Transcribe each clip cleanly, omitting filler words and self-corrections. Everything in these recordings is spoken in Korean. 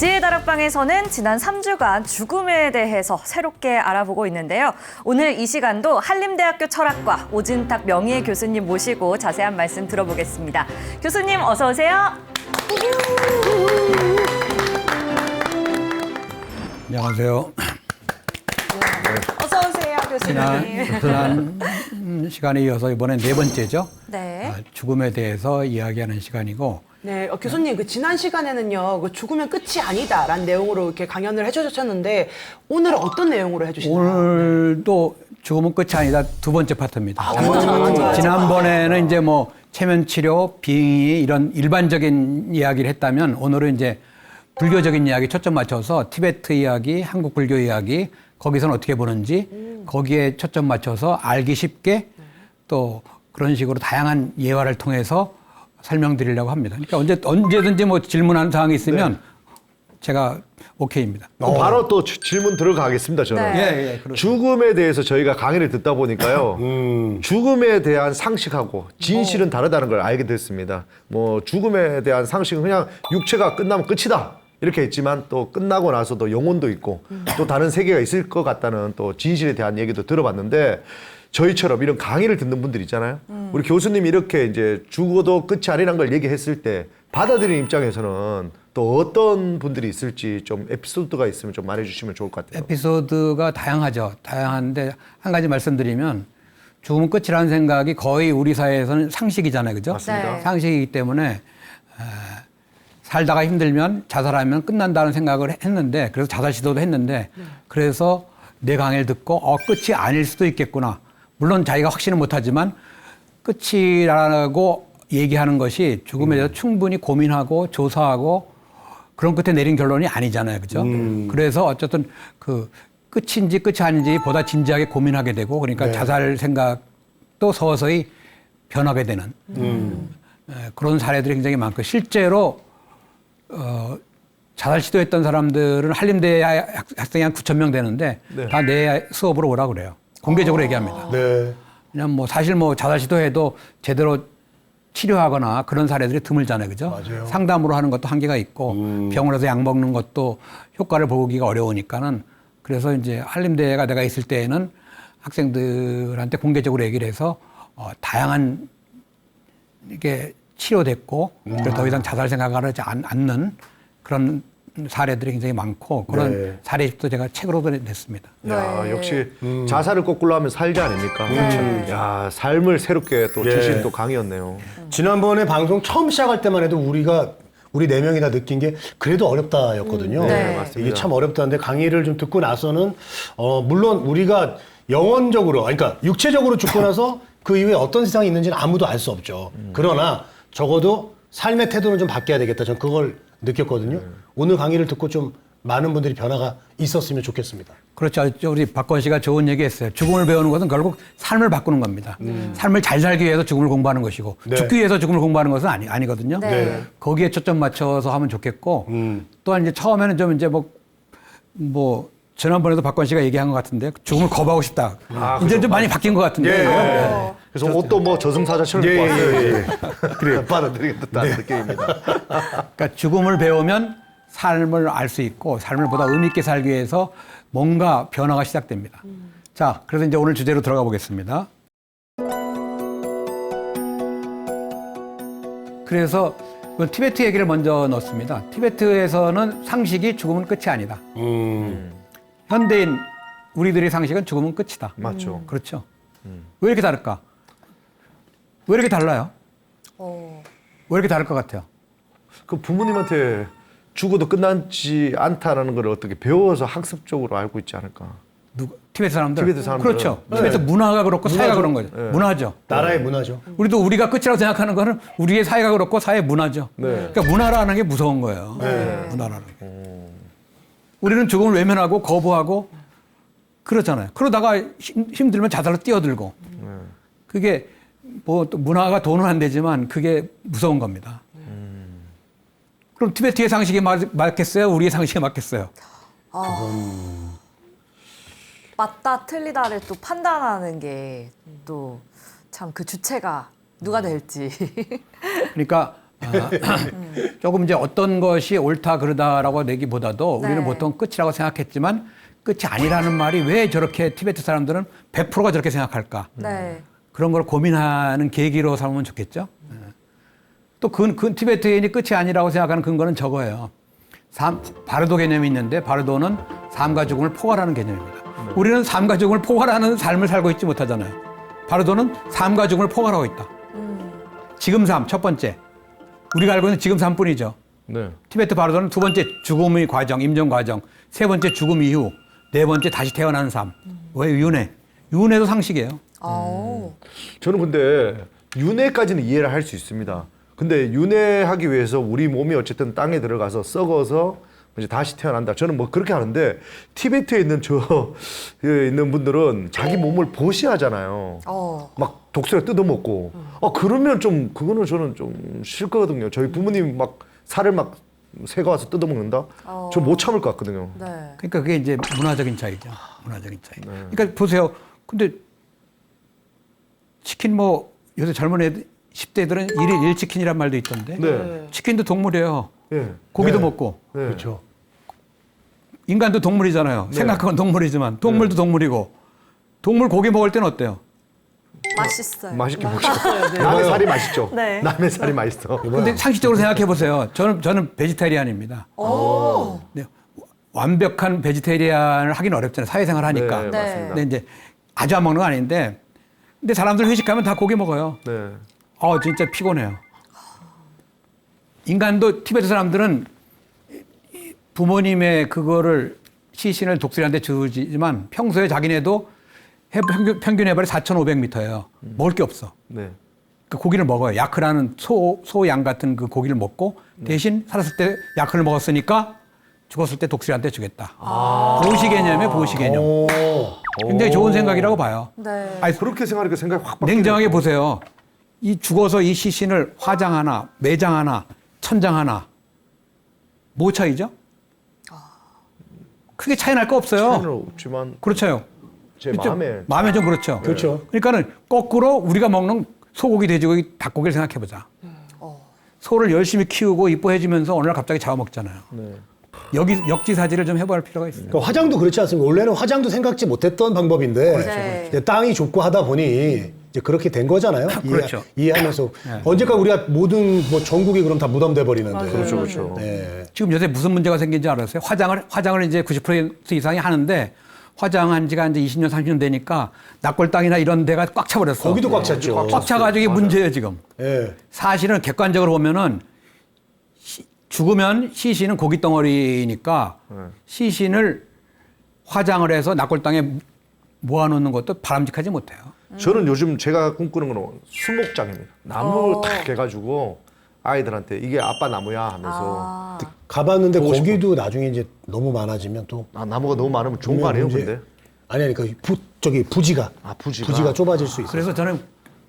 지혜 다락방에서는 지난 3주간 죽음에 대해서 새롭게 알아보고 있는데요. 오늘 이 시간도 한림대학교 철학과 오진탁 명예 교수님 모시고 자세한 말씀 들어보겠습니다. 교수님 어서 오세요. 안녕하세요. 어서 오세요, 교수님. 지난 시간에 이어서 이번에 네 번째죠. 네. 죽음에 대해서 이야기하는 시간이고, 네, 교수님, 지난 시간에는요, 죽으면 끝이 아니다라는 내용으로 이렇게 강연을 해주셨는데, 오늘은 어떤 내용으로 해주시나요? 오늘도 죽음은 끝이 아니다 두 번째 파트입니다. 맞아요. 지난번에는 이제 뭐 체면 치료, 빙의 이런 일반적인 이야기를 했다면 오늘은 이제 불교적인 이야기 초점 맞춰서 티베트 이야기, 한국 불교 이야기, 거기서는 어떻게 보는지 거기에 초점 맞춰서 알기 쉽게 또 그런 식으로 다양한 예화를 통해서 설명드리려고 합니다. 그러니까 언제든지 뭐 질문하는 사항이 있으면 제가 오케이입니다. 바로 또 질문 들어가겠습니다, 저는. 네. 그렇습니다. 죽음에 대해서 저희가 강의를 듣다 보니까요. 죽음에 대한 상식하고 진실은 다르다는 걸 알게 됐습니다. 뭐 죽음에 대한 상식은 그냥 육체가 끝나면 끝이다. 이렇게 했지만 또 끝나고 나서도 영혼도 있고 또 다른 세계가 있을 것 같다는 또 진실에 대한 얘기도 들어봤는데 저희처럼 이런 강의를 듣는 분들 있잖아요. 우리 교수님이 이렇게 이제 죽어도 끝이 아니라는 걸 얘기했을 때 받아들이는 입장에서는 또 어떤 분들이 있을지 좀 에피소드가 있으면 좀 말해주시면 좋을 것 같아요. 에피소드가 다양하죠. 다양한데 한 가지 말씀드리면 죽음은 끝이라는 생각이 거의 우리 사회에서는 상식이잖아요. 그죠? 맞습니다. 네. 상식이기 때문에 살다가 힘들면 자살하면 끝난다는 생각을 했는데 그래서 자살 시도도 했는데 그래서 내 강의를 듣고 끝이 아닐 수도 있겠구나. 물론 자기가 확신은 못하지만 끝이라고 얘기하는 것이 죽음에 대해서 충분히 고민하고 조사하고 그런 끝에 내린 결론이 아니잖아요. 그죠? 그래서 어쨌든 그 끝인지 끝이 아닌지 보다 진지하게 고민하게 되고 그러니까 자살 생각도 서서히 변하게 되는 그런 사례들이 굉장히 많고 실제로 자살 시도했던 사람들은 한림대 학생이 한 9,000명 되는데 다 내 수업으로 오라고 그래요. 공개적으로 얘기합니다. 네. 그냥 뭐 사실 뭐 자살 시도해도 제대로 치료하거나 그런 사례들이 드물잖아요. 그죠? 맞아요. 상담으로 하는 것도 한계가 있고 병원에서 약 먹는 것도 효과를 보기가 어려우니까는 그래서 이제 한림대가 내가 있을 때에는 학생들한테 공개적으로 얘기를 해서 다양한 이게 치료됐고 그래서 더 이상 자살 생각을 하지 않는 그런 사례들이 굉장히 많고 그런 사례집도 제가 책으로도 냈습니다. 야, 역시 자살을 거꾸로 하면 살자 아닙니까? 야, 삶을 새롭게 또 주신 또 강의였네요. 지난번에 방송 처음 시작할 때만 해도 우리 네 명이 다 느낀 게 그래도 어렵다였거든요. 네, 맞습니다. 이게 참 어렵다는데 강의를 좀 듣고 나서는 물론 우리가 영혼적으로 그러니까 육체적으로 죽고 나서 그 이후에 어떤 세상이 있는지는 아무도 알 수 없죠. 그러나 적어도 삶의 태도는 좀 바뀌어야 되겠다. 전 그걸 느꼈거든요. 오늘 강의를 듣고 좀 많은 분들이 변화가 있었으면 좋겠습니다. 그렇죠. 우리 박건 씨가 좋은 얘기 했어요. 죽음을 배우는 것은 결국 삶을 바꾸는 겁니다. 삶을 잘 살기 위해서 죽음을 공부하는 것이고 죽기 위해서 죽음을 공부하는 것은 아니거든요. 네. 거기에 초점 맞춰서 하면 좋겠고 또한 이제 처음에는 좀 이제 뭐 지난번에도 박건 씨가 얘기한 것 같은데 죽음을 거부하고 싶다. 이제 좀 많이 바뀐 것 같은데. 그래서 옷도 뭐 저승사자처럼 입고 왔어요. 그래요. 받아들이겠다는 느낌입니다. 그러니까 죽음을 배우면 삶을 알 수 있고 삶을 보다 의미 있게 살기 위해서 뭔가 변화가 시작됩니다. 자, 그래서 이제 오늘 주제로 들어가 보겠습니다. 그래서 티베트 얘기를 먼저 넣습니다. 티베트에서는 상식이 죽음은 끝이 아니다. 현대인 우리들의 상식은 죽음은 끝이다. 맞죠. 그렇죠. 왜 이렇게 다를까? 왜 이렇게 달라요? 왜 이렇게 다를 것 같아요? 그 부모님한테 죽어도 끝나지 않다라는 걸 어떻게 배워서 학습적으로 알고 있지 않을까? 티베트 사람들? 티베트 사람들은. 그렇죠. 티베트 문화가 그렇고 사회가 그런 거죠. 문화죠. 나라의 문화죠. 우리가 끝이라고 생각하는 거는 우리의 사회가 그렇고 사회 문화죠. 네. 그러니까 문화라는 게 무서운 거예요. 문화라는 게. 우리는 죽음을 외면하고 거부하고 그러잖아요. 그러다가 힘들면 자살로 뛰어들고. 그게 뭐 또 문화가 돈은 안 되지만 그게 무서운 겁니다. 그럼 티베트의 상식이 맞겠어요? 우리의 상식이 맞겠어요? 맞다 틀리다를 또 판단하는 게 또 참 그 주체가 누가 될지. 그러니까 조금 이제 어떤 것이 옳다 그러다라고 내기보다도 네. 우리는 보통 끝이라고 생각했지만 끝이 아니라는 말이 왜 저렇게 티베트 사람들은 100%가 저렇게 생각할까? 네. 그런 걸 고민하는 계기로 삼으면 좋겠죠. 또 그 티베트인이 끝이 아니라고 생각하는 근거는 저거예요. 바르도 개념이 있는데 바르도는 삶과 죽음을 포괄하는 개념입니다. 우리는 삶과 죽음을 포괄하는 삶을 살고 있지 못하잖아요. 바르도는 삶과 죽음을 포괄하고 있다. 지금 삶 첫 번째. 우리가 알고 있는 지금 삶뿐이죠. 네. 티베트 바르도는 두 번째 죽음의 과정, 임종 과정, 세 번째 죽음 이후, 네 번째 다시 태어나는 삶. 왜 윤회? 윤회도 상식이에요. 아우. 저는 근데 윤회까지는 이해를 할 수 있습니다. 근데 윤회하기 위해서 우리 몸이 어쨌든 땅에 들어가서 썩어서 이제 다시 태어난다. 저는 뭐 그렇게 하는데 티베트에 있는 있는 분들은 자기 몸을 보시하잖아요. 막 독소에 뜯어먹고. 그러면 좀 그거는 저는 좀 싫거든요. 저희 부모님 막 살을 막 새가 와서 뜯어먹는다. 저 못 참을 것 같거든요. 네. 그러니까 그게 이제 문화적인 차이죠. 문화적인 차이. 그러니까 보세요. 근데 치킨 뭐 요새 젊은 애들 10대들은 1일 1치킨이란 말도 있던데. 네. 치킨도 동물이에요. 예. 고기도 네. 먹고. 네. 그렇죠. 인간도 동물이잖아요. 생각하면 동물이지만 동물도 동물이고. 동물 고기 먹을 때는 어때요? 맛있어요. 맛있게 먹죠. 남의 살이 맛있죠. 네. 남의 살이 맛있어. 근데 상식적으로 생각해 보세요. 저는 베지테리안입니다. 네, 완벽한 베지테리안을 하긴 어렵잖아요. 사회생활 하니까. 네, 네. 맞습니다. 근데 이제 아주 안 먹는 건 아닌데. 근데 사람들 회식하면 다 고기 먹어요. 네. 진짜 피곤해요. 인간도 티베트 사람들은 부모님의 그거를 시신을 독수리한테 주지만 평소에 자기네도 평균 해발이 4,500m예요. 먹을 게 없어. 네. 그 고기를 먹어요. 야크라는 소양 같은 그 고기를 먹고 대신 살았을 때 야크를 먹었으니까 죽었을 때 독수리한테 주겠다. 보시 개념이에요, 보시 개념. 굉장히 좋은 생각이라고 봐요. 네. 아니, 그렇게 생각하니까 생각이 확 바뀌네. 냉정하게 보세요. 이 죽어서 이 시신을 화장하나, 매장하나, 천장하나, 뭐 차이죠? 크게 차이 날 거 없어요. 차이는 없지만 그렇죠. 제 좀 마음에 좀 그렇죠. 그렇죠. 그러니까는 거꾸로 우리가 먹는 소고기, 돼지고기, 닭고기를 생각해 보자. 소를 열심히 키우고 이뻐해주면서 어느 날 갑자기 잡아먹잖아요. 네. 역지사지를 좀 해볼 필요가 있어요. 그러니까 화장도 그렇지 않습니까? 원래는 화장도 생각지 못했던 방법인데 네. 이제 땅이 좁고 하다 보니 이제 그렇게 된 거잖아요. 그렇죠. 이해하면서 언제까 우리가 모든 뭐 전국이 그럼 다 무덤돼 버리는데. 그렇죠, 그렇죠. 네. 지금 요새 무슨 문제가 생긴지 알았어요? 화장을 이제 90% 이상이 하는데 화장한 지가 이제 20년, 30년 되니까 낙골당이나 이런 데가 꽉 차버렸어. 거기도 꽉 찼죠. 꽉 차가지고 이게 문제예요, 지금. 예. 사실은 객관적으로 보면은 죽으면 시신은 고기 덩어리니까 시신을 화장을 해서 낙골당에 모아놓는 것도 바람직하지 못해요. 저는 요즘 제가 꿈꾸는 건 수목장입니다. 나무 탁 해가지고 아이들한테 이게 아빠 나무야 하면서 가봤는데 보고 거기도 나중에 이제 너무 많아지면 또 나무가 너무 많으면 좋은 거 아니에요, 근데? 아니 그러니까 부지가 부지가 좁아질 수 있어요. 그래서 저는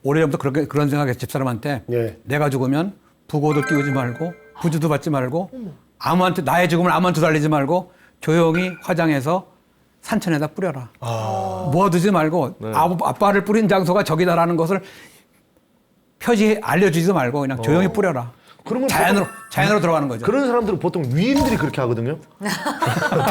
오래전부터 그런 생각했어요. 집사람한테. 예. 내가 죽으면 부고도 띄우지 말고 부주도 받지 말고 아무한테 나의 죽음을 아무한테 달리지 말고 조용히 화장해서 산천에다 뿌려라. 모아두지 말고 아빠를 뿌린 장소가 저기다라는 것을 표지 알려주지도 말고 그냥 조용히 뿌려라. 그런 건 자연으로 들어가는 거죠. 그런 사람들은 보통 위인들이 그렇게 하거든요.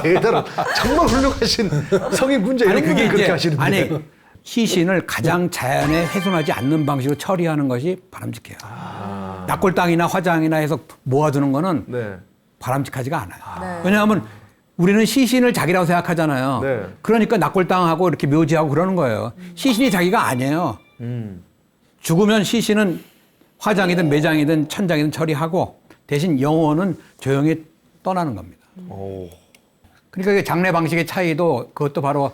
대단한 정말 훌륭하신 성인군자 이런 분들이 그렇게 하시는데. 시신을 가장 자연에 훼손하지 않는 방식으로 처리하는 것이 바람직해요. 낙골당이나 화장이나 해서 모아두는 거는 네. 바람직하지가 않아요. 왜냐하면 우리는 시신을 자기라고 생각하잖아요. 네. 그러니까 낙골당하고 이렇게 묘지하고 그러는 거예요. 시신이 자기가 아니에요. 죽으면 시신은 화장이든 매장이든 천장이든 처리하고 대신 영혼은 조용히 떠나는 겁니다. 오. 그러니까 이게 장례 방식의 차이도 그것도 바로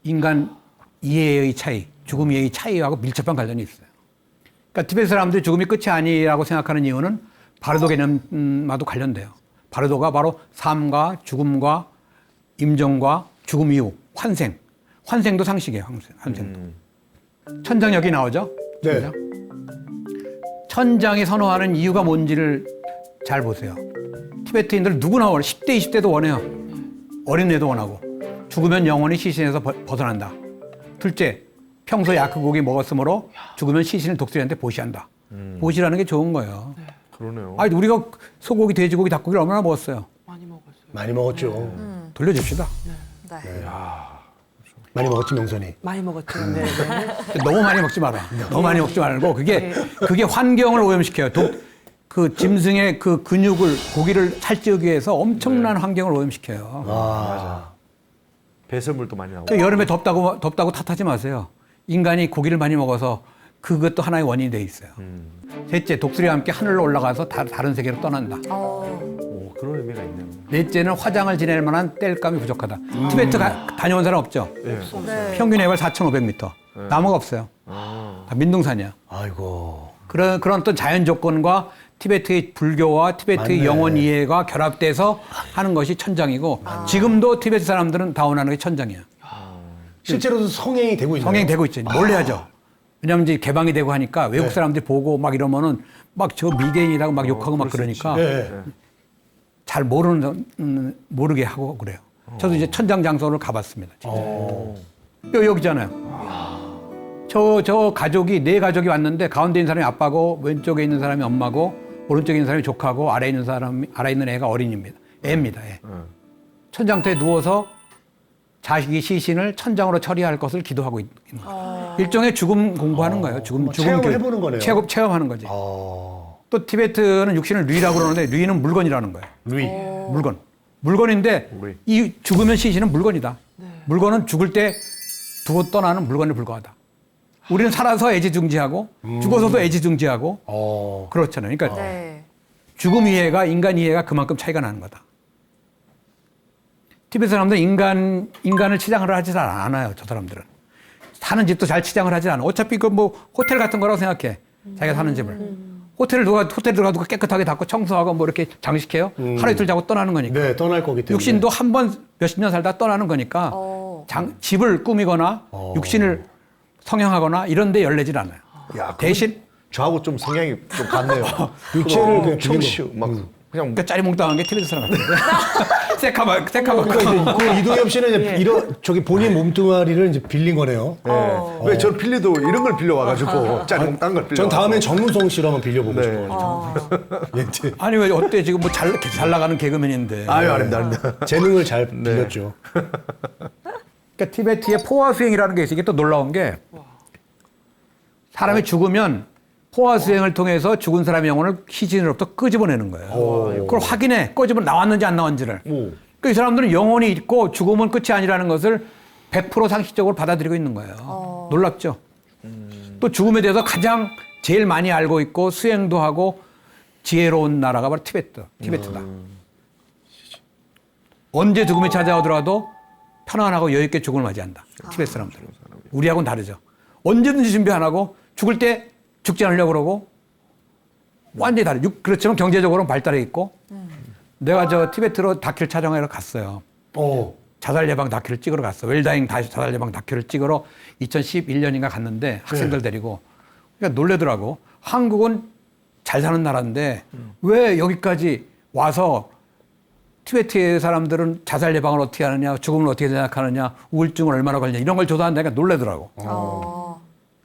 인간 이해의 차이, 죽음 이해의 차이하고 밀접한 관련이 있어요. 그러니까 티베트 사람들이 죽음이 끝이 아니라고 생각하는 이유는 바르도 개념과도 관련돼요. 바르도가 바로 삶과 죽음과 임종과 죽음 이후 환생. 환생도 상식이에요. 환생도. 천장 여기 나오죠? 네. 천장? 천장이 선호하는 이유가 뭔지를 잘 보세요. 티베트인들 누구나 원해. 10대, 20대도 원해요. 어린애도 원하고. 죽으면 영원히 시신에서 벗어난다. 둘째, 평소에 야크고기 먹었으므로 죽으면 시신을 독수리한테 보시한다. 보시라는 게 좋은 거예요. 그러네요. 아니 우리가 소고기, 돼지고기, 닭고기를 얼마나 먹었어요. 많이 먹었어요. 많이 먹었죠. 돌려줍시다. 네. 많이 먹었지 명선이. 많이 먹었죠. 네. 네. 너무 많이 먹지 마라. 너무 많이 먹지 말고 그게 환경을 오염시켜요. 그 짐승의 그 근육을 고기를 살찌우기 위해서 엄청난 환경을 오염시켜요. 아. 배설물도 많이 나오고. 또 여름에 덥다고 탓하지 마세요. 인간이 고기를 많이 먹어서 그것도 하나의 원인이 돼 있어요. 셋째, 독수리와 함께 하늘로 올라가서 다른 세계로 떠난다. 오, 그런 의미가 있네요. 넷째는 화장을 지낼 만한 땔감이 부족하다. 티베트 다녀온 사람 없죠? 네. 평균 해발 4,500m. 나무가 없어요. 다 민둥산이야. 아이고. 그런 어떤 자연 조건과 티베트의 불교와 티베트의 맞네. 영원 이해가 결합돼서 하는 것이 천장이고 지금도 티베트 사람들은 다 원하는 게 천장이야. 실제로도 성행이 되고 있나요? 성행되고 있죠. 몰래 하죠. 왜냐하면 이제 개방이 되고 하니까 외국 사람들이 보고 막 이러면은 막 저 미개인이라고 막 욕하고 막 그러니까 네. 잘 모르게 하고 그래요. 저도 이제 천장 장소를 가봤습니다. 진짜. 여기잖아요. 저 가족이 네 가족이 왔는데 가운데 있는 사람이 아빠고 왼쪽에 있는 사람이 엄마고 오른쪽에 있는 사람이 조카고 아래 있는 애가 어린이입니다. 애입니다. 애. 천장터에 누워서 자식이 시신을 천장으로 처리할 것을 기도하고 있는 거예요. 일종의 죽음 공부하는 거예요. 죽음 체험을 교육. 해보는 거네요. 체험하는 거지. 또 티베트는 육신을 류라고 그러는데 류는 물건이라는 거예요. 루이. 물건. 물건인데 우리. 이 죽으면 시신은 물건이다. 물건은 죽을 때 두고 떠나는 물건에 불과하다. 우리는 살아서 애지중지하고 죽어서도 애지중지하고 그렇잖아요. 그러니까 네. 죽음 이해가 인간 이해가 그만큼 차이가 나는 거다. 티베트 사람들은 인간을 치장을 하지 않아요. 저 사람들은. 사는 집도 잘 치장을 하지 않아. 어차피 그 뭐 호텔 같은 거라고 생각해. 자기가 사는 집을. 호텔 들어가 누가 깨끗하게 닦고 청소하고 뭐 이렇게 장식해요. 하루 이틀 자고 떠나는 거니까. 네, 떠날 거기 때문에. 육신도 한 번 몇십 년 살다 떠나는 거니까 집을 꾸미거나 육신을 성형하거나 이런 데 열내질 않아요. 야, 대신 저하고 좀 성향이 좀 같네요. 육체를 그냥 청시 막 그냥 그러니까 짜리몽땅한 게 티베트 사람 같은데. 새카맣고. 그러니까 그 이동엽 씨는 이제 이런 저기 본인 몸뚱아리를 이제 빌린 거네요. 왜 저는 빌리도 이런 걸 빌려 와가지고 짜리몽땅 걸 빌려. 전 다음엔 정문성 씨로 한번 빌려보고 네. 싶어요. 왠지 아니 왜 어때 지금 뭐 잘 나가는 개그맨인데. 아유 아닙니다. 재능을 잘 빌렸죠. 그러니까 티베트의 포화 수행이라는 게 있어요. 이게 또 놀라운 게 사람이 죽으면 포화 수행을 통해서 죽은 사람의 영혼을 희진으로부터 끄집어내는 거예요. 그걸 확인해. 끄집어 나왔는지 안 나왔는지를. 그러니까 이 사람들은 영혼이 있고 죽음은 끝이 아니라는 것을 100% 상식적으로 받아들이고 있는 거예요. 놀랍죠? 또 죽음에 대해서 가장 제일 많이 알고 있고 수행도 하고 지혜로운 나라가 바로 티베트다. 언제 죽음이 찾아오더라도 편안하고 여유 있게 죽음을 맞이한다. 티베트 사람들은. 우리하고는 다르죠. 언제든지 준비 안 하고 죽을 때 죽지 않으려고 그러고 완전히 다르죠. 그렇지만 경제적으로는 발달해 있고 내가 저 티베트로 다큐를 촬영하러 갔어요. 자살 예방 다큐를 찍으러 갔어. 웰다잉 자살 예방 다큐를 찍으러 2011년인가 갔는데 학생들 데리고 그러니까 놀래더라고. 한국은 잘 사는 나라인데 왜 여기까지 와서 티베트의 사람들은 자살 예방을 어떻게 하느냐, 죽음을 어떻게 생각하느냐, 우울증을 얼마나 걸리냐 이런 걸 조사한다니까 놀래더라고.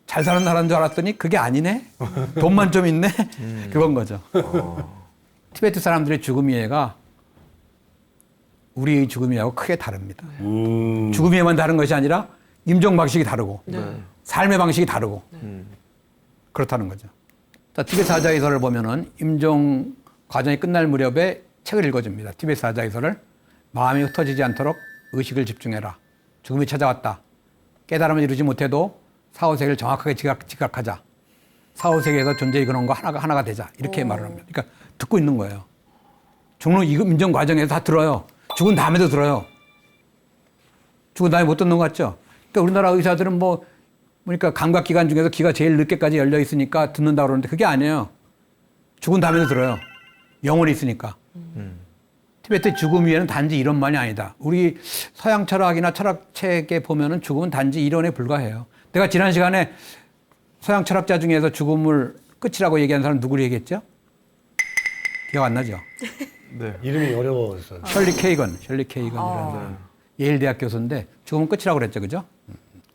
잘 사는 나라인 줄 알았더니 그게 아니네. 돈만 좀 있네. 그건 거죠. 티베트 사람들의 죽음 이해가 우리의 죽음 이해하고 크게 다릅니다. 죽음 이해만 다른 것이 아니라 임종 방식이 다르고 삶의 방식이 다르고 그렇다는 거죠. 자, 티베트 사자이설을 보면은 임종 과정이 끝날 무렵에 책을 읽어줍니다. 티베트 사자이설을 마음이 흩어지지 않도록 의식을 집중해라. 죽음이 찾아왔다. 깨달음을 이루지 못해도 사후세계를 정확하게 지각하자. 사후세계에서 존재의 근원과 하나가 되자. 이렇게 말을 합니다. 그러니까 듣고 있는 거예요. 죽는 임종 과정에서 다 들어요. 죽은 다음에도 들어요. 죽은 다음에 못 듣는 거 같죠? 그러니까 우리나라 의사들은 그러니까 감각기관 중에서 귀가 제일 늦게까지 열려 있으니까 듣는다고 그러는데 그게 아니에요. 죽은 다음에도 들어요. 영혼이 있으니까. 티베트 죽음 위에는 단지 이론만이 아니다. 우리 서양 철학이나 철학책에 보면은 죽음은 단지 이론에 불과해요. 내가 지난 시간에 서양 철학자 중에서 죽음을 끝이라고 얘기한 사람 누구를 얘기했죠? 기억 안 나죠? 네. 이름이 어려워서. 셜리 케이건이라는 예일 대학 교수인데 죽음은 끝이라고 그랬죠, 그죠?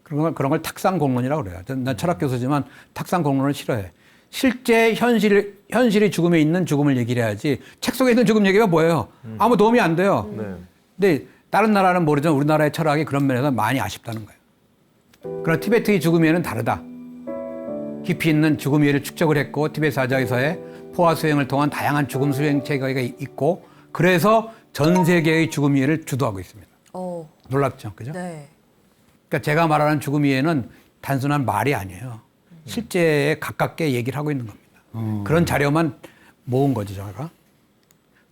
그런 걸 탁상 공론이라고 그래요. 난 철학 교수지만 탁상 공론을 싫어해. 실제 현실의 죽음에 있는 죽음을 얘기를 해야지 책 속에 있는 죽음 얘기가 뭐예요? 아무 도움이 안 돼요. 네. 근데 다른 나라는 모르지만 우리나라의 철학이 그런 면에서 많이 아쉽다는 거예요. 그러나 티베트의 죽음에는 다르다. 깊이 있는 죽음 이해를 축적을 했고 티베트 사자에서의 포화 수행을 통한 다양한 죽음 수행 체계가 있고 그래서 전 세계의 죽음 이해를 주도하고 있습니다. 놀랍죠, 그죠? 네. 그러니까 제가 말하는 죽음 이해는 단순한 말이 아니에요. 실제에 가깝게 얘기를 하고 있는 겁니다. 그런 자료만 모은 거죠, 제가.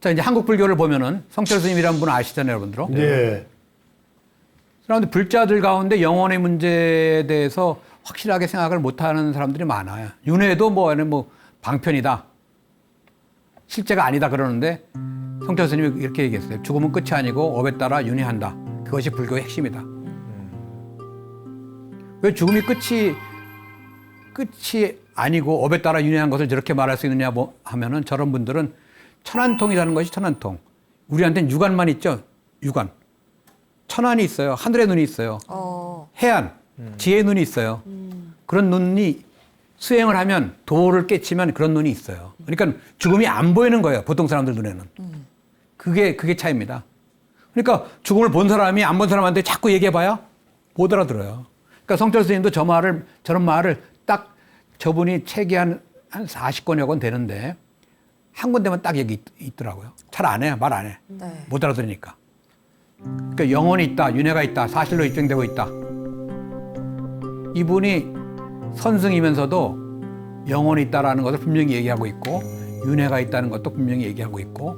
자, 이제 한국 불교를 보면은 성철 스님이라는 분 아시잖아요, 여러분들. 예. 그런데 불자들 가운데 영혼의 문제에 대해서 확실하게 생각을 못하는 사람들이 많아요. 윤회도 뭐 방편이다. 실제가 아니다 그러는데 성철 스님이 이렇게 얘기했어요. 죽음은 끝이 아니고 업에 따라 윤회한다. 그것이 불교의 핵심이다. 왜 죽음이 끝이 아니고 업에 따라 윤회한 것을 저렇게 말할 수 있느냐 하면은 저런 분들은 천안통이라는 것이 천안통. 우리한테는 육안만 있죠. 육안. 천안이 있어요. 하늘의 눈이 있어요. 해안, 지혜의 눈이 있어요. 그런 눈이 수행을 하면 도를 깨치면 그런 눈이 있어요. 그러니까 죽음이 안 보이는 거예요. 보통 사람들 눈에는. 그게 차이입니다. 그러니까 죽음을 본 사람이 안 본 사람한테 자꾸 얘기해봐야 못 알아들어요. 그러니까 성철 스님도 저런 말을 딱 저분이 책이 한 40권여 권 되는데 한 군데만 딱 얘기 있더라고요. 잘 안 해요. 말 안 해. 네. 못 알아들으니까. 그러니까 영혼이 있다. 윤회가 있다. 사실로 입증되고 있다. 이분이 선승이면서도 영혼이 있다라는 것을 분명히 얘기하고 있고 윤회가 있다는 것도 분명히 얘기하고 있고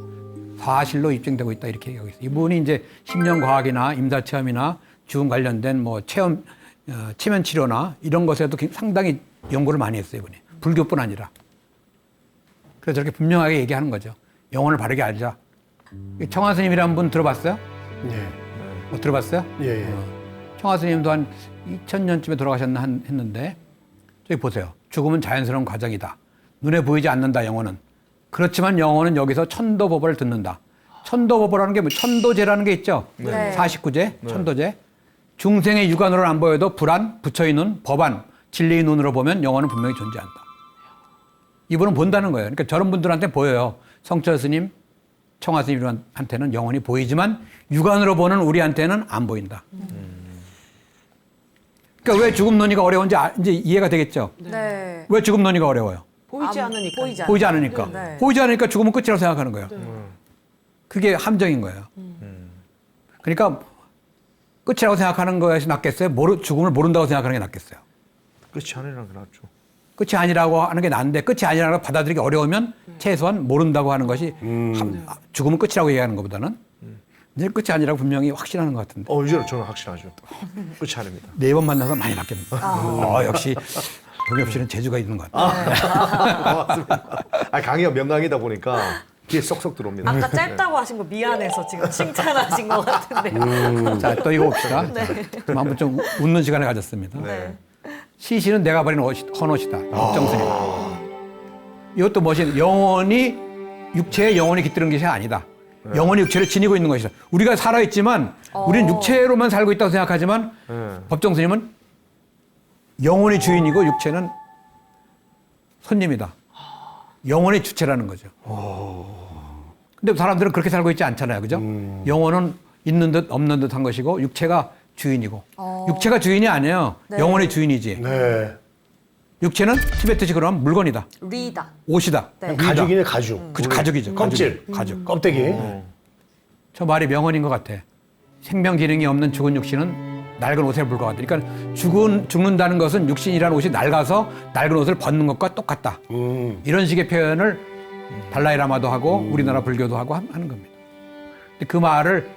사실로 입증되고 있다 이렇게 얘기하고 있어요. 이분이 이제 심령과학이나 임사체험이나 죽음 관련된 뭐 체면 치료나 이런 것에도 상당히 연구를 많이 했어요. 이분이. 불교뿐 아니라. 그래서 저렇게 분명하게 얘기하는 거죠. 영혼을 바르게 알자. 청화 스님이라는 분 들어봤어요? 예. 들어봤어요? 예. 예. 청화 스님도 한 2000년쯤에 돌아가셨나 했는데 저기 보세요. 죽음은 자연스러운 과정이다. 눈에 보이지 않는다, 영혼은. 그렇지만 영혼은 여기서 천도법을 듣는다. 천도법이라는 게 뭐 천도제라는 게 있죠? 네. 49제, 천도제. 중생의 육안으로는 안 보여도 불안, 부처의 눈, 법안, 진리의 눈으로 보면 영혼은 분명히 존재한다. 이분은 본다는 거예요. 그러니까 저런 분들한테 보여요. 성철 스님, 청화 스님한테는 영혼이 보이지만 육안으로 보는 우리한테는 안 보인다. 그러니까 왜 죽음 논의가 어려운지 이제 이해가 되겠죠? 네. 왜 죽음 논의가 어려워요? 보이지 않으니까. 보이지 않으니까. 네. 보이지 않으니까 죽음은 끝이라고 생각하는 거예요. 그게 함정인 거예요. 그러니까 끝이라고 생각하는 것이 낫겠어요? 죽음을 모른다고 생각하는 게 낫겠어요? 끝이 아니라는 게 낫죠. 끝이 아니라고 하는 게 나은데 끝이 아니라고 받아들이기 어려우면 최소한 모른다고 하는 것이 죽음은 끝이라고 얘기하는 것보다는 이제 끝이 아니라고 분명히 확신하는 것 같은데. 이제는 저는 확실하죠. 끝이 아닙니다. 네 번 만나서 많이 낫겠네요. 역시 동엽 씨는 재주가 있는 것 같아요. 고맙습니다. 강의가 명강이다 보니까 귀에 쏙쏙 들어옵니다. 아까 짧다고 하신 거 미안해서 지금 칭찬하신 것 같은데. 자, 또 이거 봅시다. 좀 한번 좀 웃는 시간을 가졌습니다. 네. 시신은 내가 버린 헌옷이다. 법정스님. 이것도 멋있는 영혼이 육체에 영혼이 깃드는 것이 아니다. 영혼이 육체를 지니고 있는 것이다. 우리가 살아있지만 우리는 육체로만 살고 있다고 생각하지만 법정스님은 영혼이 주인이고 육체는 손님이다. 영혼이 주체라는 거죠. 근데 사람들은 그렇게 살고 있지 않잖아요. 그죠? 영혼은 있는 듯 없는 듯 한 것이고 육체가 주인이고 육체가 주인이 아니에요. 네. 영혼의 주인이지. 네. 육체는 티베트식으로 하면 물건이다. 리다. 옷이다. 네. 가죽이네, 가죽. 그죠, 가죽이죠. 껍질. 가죽. 껍데기. 저 말이 명언인 것 같아. 생명 기능이 없는 죽은 육신은 낡은 옷에 불과하다. 그러니까 죽는다는 것은 육신이라는 옷이 낡아서 낡은 옷을 벗는 것과 똑같다. 이런 식의 표현을 달라이라마도 하고 우리나라 불교도 하고 하는 겁니다. 근데 그 말을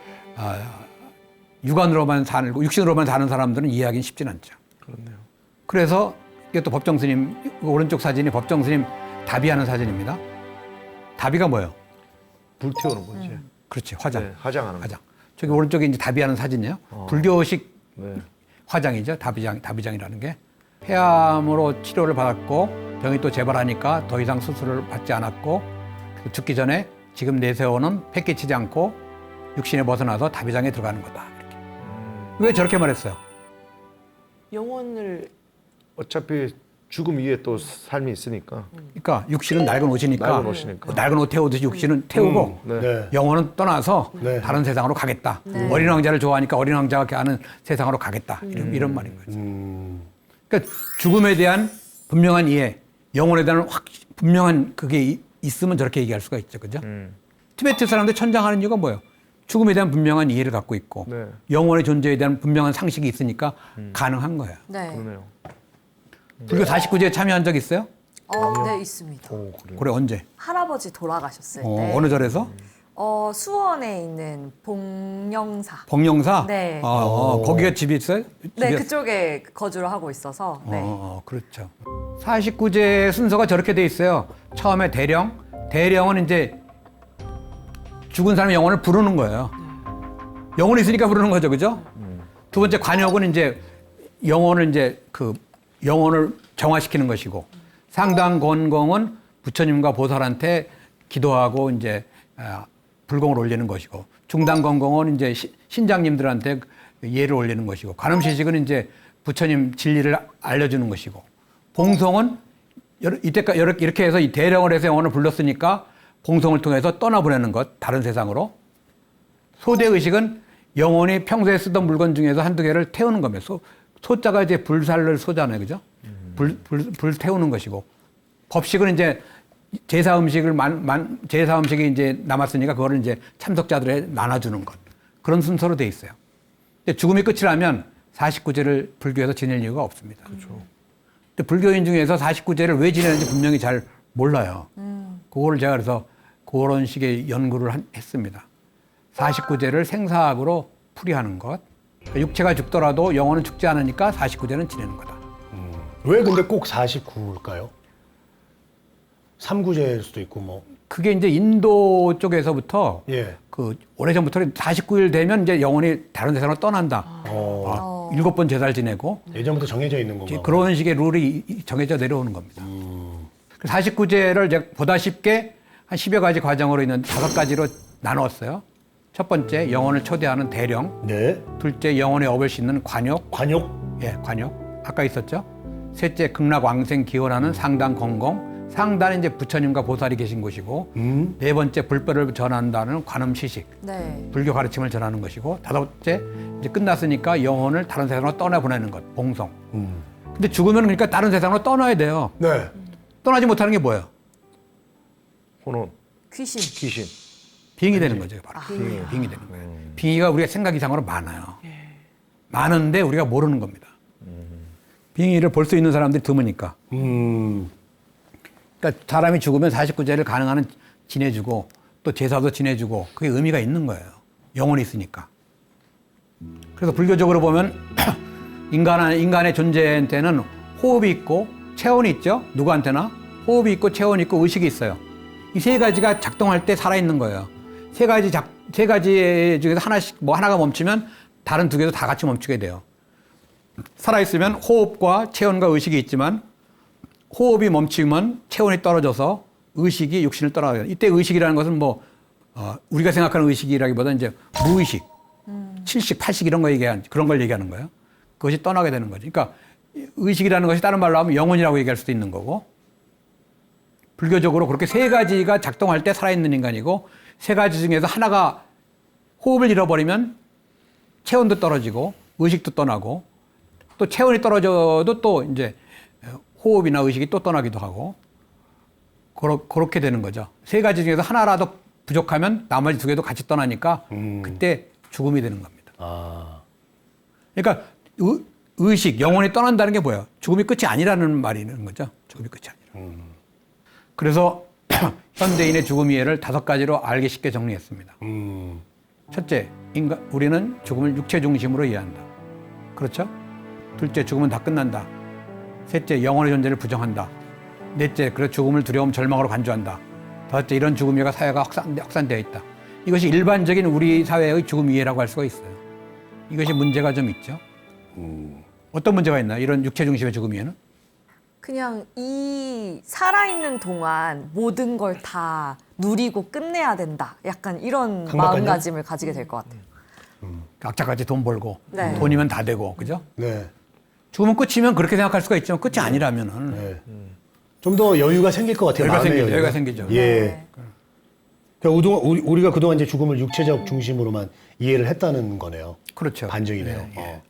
육안으로만 육신으로만 사는 사람들은 이해하기는 쉽진 않죠. 그렇네요. 그래서 이게 또 법정스님 오른쪽 사진이 법정스님 다비하는 사진입니다. 다비가 뭐예요? 불 태우는 거지. 그렇지, 화장. 네, 화장하는 거. 화장. 저기 오른쪽에 이제 다비하는 사진이에요. 불교식 네. 화장이죠. 다비장이라는 게. 폐암으로 치료를 받았고 병이 또 재발하니까 더 이상 수술을 받지 않았고 죽기 전에 지금 내세우는 폐 끼치지 않고 육신에 벗어나서 다비장에 들어가는 거다. 이렇게. 왜 저렇게 말했어요? 영혼을 어차피 죽음 위에 또 삶이 있으니까. 그러니까 육신은 낡은 옷이니까 낡은 옷이니까. 낡은 옷 태우듯이 육신은 태우고 네. 네. 영혼은 떠나서 네. 다른 세상으로 가겠다. 어린 왕자를 좋아하니까 어린 왕자가 가는 세상으로 가겠다. 이런 말인 거죠. 그러니까 죽음에 대한 분명한 이해, 영혼에 대한 분명한 그게 있으면 저렇게 얘기할 수가 있죠. 그죠? 티베트 사람들 천장하는 이유가 뭐예요? 죽음에 대한 분명한 이해를 갖고 있고 네. 영혼의 존재에 대한 분명한 상식이 있으니까 가능한 거예요. 네. 그러네요. 불교 49제에 참여한 적 있어요? 네, 있습니다. 그래 언제? 할아버지 돌아가셨을 때 어느 절에서? 수원에 있는 봉영사. 복령사? 네. 거기가 집이 있어요? 네, 집이- 그쪽에 거주를 하고 있어서. 네. 그렇죠. 49제 순서가 저렇게 돼 있어요. 처음에 대령. 대령은 이제 죽은 사람의 영혼을 부르는 거예요. 영혼이 있으니까 부르는 거죠. 그죠? 두 번째 관역은 이제 영혼을 영혼을 정화시키는 것이고 상당 건공은 부처님과 보살한테 기도하고 이제 불공을 올리는 것이고 중당 건공은 이제 신장님들한테 예를 올리는 것이고 관음시식은 이제 부처님 진리를 알려주는 것이고 봉송은 이때까지 이렇게 해서 이 대령을 해서 영혼을 불렀으니까 봉송을 통해서 떠나보내는 것 다른 세상으로 소대의식은 영혼이 평소에 쓰던 물건 중에서 한두 개를 태우는 겁니다. 소자가 이제 불살을 소잖아요. 그죠? 불 태우는 것이고 법식은 이제 제사 음식을 제사 음식이 이제 남았으니까 그거를 이제 참석자들에 나눠주는 것 그런 순서로 돼 있어요. 근데 죽음이 끝이라면 49제를 불교에서 지낼 이유가 없습니다. 그렇죠. 근데 불교인 중에서 49제를 왜 지내는지 분명히 잘 몰라요. 그거를 제가 그래서 그런 식의 연구를 했습니다. 49제를 생사학으로 풀이하는 것. 그러니까 육체가 죽더라도 영혼은 죽지 않으니까 49제는 지내는 거다. 왜 근데 꼭 49일까요? 3구제일 수도 있고 뭐. 그게 이제 인도 쪽에서부터 예. 그 오래전부터 49일 되면 이제 영혼이 다른 세상으로 떠난다. 7번 제사를 지내고 예전부터 정해져 있는 건가? 그런 식의 룰이 정해져 내려오는 겁니다. 49제를 제가 보다 쉽게 한 10여 가지 과정으로 있는 5가지로 나눴어요. 첫 번째, 영혼을 초대하는 대령. 네. 둘째, 영혼의 업을 싣는 관역. 관역. 예, 관역. 아까 있었죠. 셋째, 극락왕생 기원하는 상단 건공. 상단은 이제 부처님과 보살이 계신 곳이고, 네 번째, 불법을 전한다는 관음시식. 네. 불교 가르침을 전하는 것이고, 다섯째, 이제 끝났으니까 영혼을 다른 세상으로 떠나보내는 것, 봉성. 근데 죽으면 그러니까 다른 세상으로 떠나야 돼요. 네. 떠나지 못하는 게 뭐예요? 혼혼, 귀신. 귀신. 빙이 되는 거죠, 바로. 빙이 되는 거예요. 빙의가 우리가 생각 이상으로 많아요. 많은데 우리가 모르는 겁니다. 빙의를 볼 수 있는 사람들이 드무니까. 그러니까 사람이 죽으면 49제를 가능한 한 지내주고 또 제사도 지내주고 그게 의미가 있는 거예요. 영혼이 있으니까. 그래서 불교적으로 보면 인간의 존재한테는 호흡이 있고 체온이 있죠. 누구한테나 호흡이 있고 체온이 있고 의식이 있어요. 이 세 가지가 작동할 때 살아있는 거예요. 세 가지 중에서 하나씩 하나가 멈추면 다른 두 개도 다 같이 멈추게 돼요. 살아있으면 호흡과 체온과 의식이 있지만 호흡이 멈추면 체온이 떨어져서 의식이 육신을 떠나요. 이때 의식이라는 것은 우리가 생각하는 의식이라기보다 이제 무의식, 7식, 8식 이런 거 그런 걸 얘기하는 거예요. 그것이 떠나게 되는 거죠. 그러니까 의식이라는 것이 다른 말로 하면 영혼이라고 얘기할 수도 있는 거고 불교적으로 그렇게 세 가지가 작동할 때 살아있는 인간이고 세 가지 중에서 하나가 호흡을 잃어버리면 체온도 떨어지고 의식도 떠나고 또 체온이 떨어져도 또 이제 호흡이나 의식이 또 떠나기도 하고 그렇게 되는 거죠. 세 가지 중에서 하나라도 부족하면 나머지 두 개도 같이 떠나니까 그때 죽음이 되는 겁니다. 그러니까 의식, 영혼이 떠난다는 게 뭐예요? 죽음이 끝이 아니라는 말이는 거죠. 죽음이 끝이 아니라. 그래서 현대인의 죽음 이해를 5가지로 알기 쉽게 정리했습니다. 첫째, 우리는 죽음을 육체 중심으로 이해한다. 그렇죠? 둘째, 죽음은 다 끝난다. 셋째, 영혼의 존재를 부정한다. 넷째, 그래서 죽음을 두려움, 절망으로 간주한다. 다섯째, 이런 죽음 이해가 사회가 확산되어 있다. 이것이 일반적인 우리 사회의 죽음 이해라고 할 수가 있어요. 이것이 문제가 좀 있죠. 어떤 문제가 있나요? 이런 육체 중심의 죽음 이해는? 그냥 이 살아있는 동안 모든 걸 다 누리고 끝내야 된다. 약간 이런 강박관념? 마음가짐을 가지게 될 것 같아요. 악착같이 돈 벌고 네. 돈이면 다 되고 그죠? 네. 죽으면 끝이면 그렇게 생각할 수가 있지만 끝이 아니라면은 네. 좀 더 여유가 생길 것 같아요. 여유가 마음의 생기죠. 여유가. 여유가 생기죠. 예. 네. 그러니까 우리가 그동안 이제 죽음을 육체적 중심으로만 이해를 했다는 거네요. 그렇죠. 반증이네요. 예.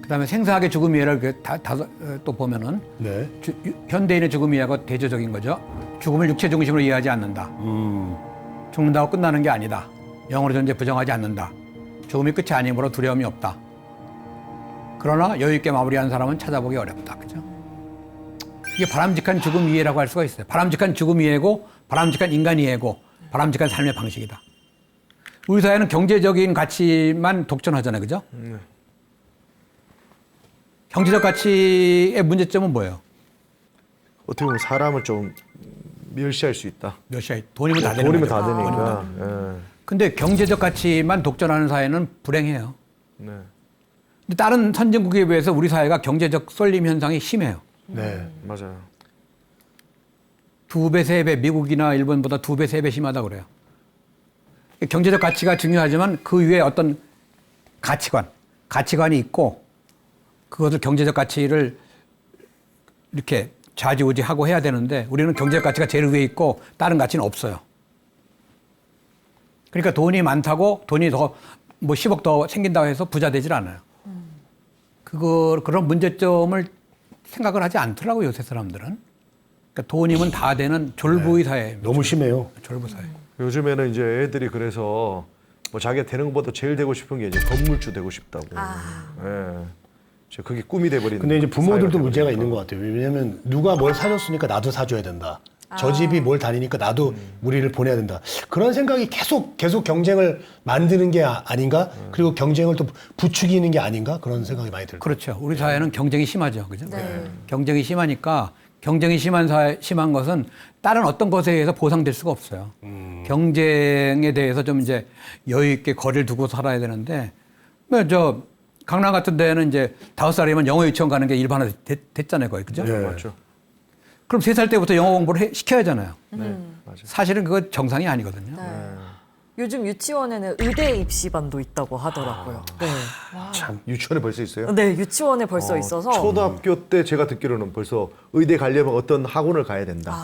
그다음에 생사학의 죽음 이해를 또 보면은 네. 현대인의 죽음 이해가 대조적인 거죠. 죽음을 육체 중심으로 이해하지 않는다. 죽는다고 끝나는 게 아니다. 영원의 존재 부정하지 않는다. 죽음이 끝이 아니므로 두려움이 없다. 그러나 여유 있게 마무리한 사람은 찾아보기 어렵다. 그죠? 이게 바람직한 죽음 이해라고 할 수가 있어요. 바람직한 죽음 이해고, 바람직한 인간 이해고, 바람직한 삶의 방식이다. 우리 사회는 경제적인 가치만 독점하잖아요. 그죠? 경제적 가치의 문제점은 뭐예요? 어떻게 보면 사람을 좀 멸시할 수 있다. 몇시야 돈이면 다 되는 돈이면 거죠. 다 되니까. 예. 근데 경제적 가치만 독점하는 사회는 불행해요. 네. 근데 다른 선진국에 비해서 우리 사회가 경제적 쏠림 현상이 심해요. 네. 맞아요. 2배, 3배, 미국이나 일본보다 2배, 3배 심하다고 그래요. 경제적 가치가 중요하지만 그 위에 어떤 가치관이 있고 그것을 경제적 가치를 이렇게 좌지우지하고 해야 되는데 우리는 경제적 가치가 제일 위에 있고 다른 가치는 없어요. 그러니까 돈이 많다고 돈이 더 뭐 10억 더 생긴다고 해서 부자 되질 않아요. 그런 문제점을 생각을 하지 않더라고요, 요새 사람들은. 그러니까 돈이면 다 되는 졸부의 사회예요. 너무 심해요. 졸부 사회. 요즘에는 이제 애들이 그래서 뭐 자기가 되는 것보다 제일 되고 싶은 게 이제 건물주 되고 싶다고. 예. 이제 그게 꿈이 돼버리는. 근데 이제 부모들도 사회가 문제가 돼버리니까. 있는 것 같아요. 왜냐하면 누가 뭘 사줬으니까 나도 사줘야 된다. 저 집이 뭘 다니니까 나도 우리를 보내야 된다. 그런 생각이 계속 경쟁을 만드는 게 아닌가? 그리고 경쟁을 또 부추기는 게 아닌가? 그런 생각이 많이 들어요. 그렇죠. 우리 사회는 경쟁이 심하죠. 그죠? 네. 경쟁이 심하니까 경쟁이 심한 것은 다른 어떤 것에 의해서 보상될 수가 없어요. 경쟁에 대해서 좀 이제 여유 있게 거리를 두고 살아야 되는데, 저 강남 같은 데는 이제 5살이면 영어 유치원 가는 게 일반화 됐잖아요, 거의. 그죠? 네. 맞죠. 그럼 3살 때부터 영어 공부를 시켜야 하잖아요. 네. 맞아요. 사실은 그거 정상이 아니거든요. 네. 요즘 유치원에는 의대 입시반도 있다고 하더라고요. 네. 참 유치원에 벌써 있어요? 네, 유치원에 벌써 있어서. 초등학교 때 제가 듣기로는 벌써 의대 가려면 어떤 학원을 가야 된다.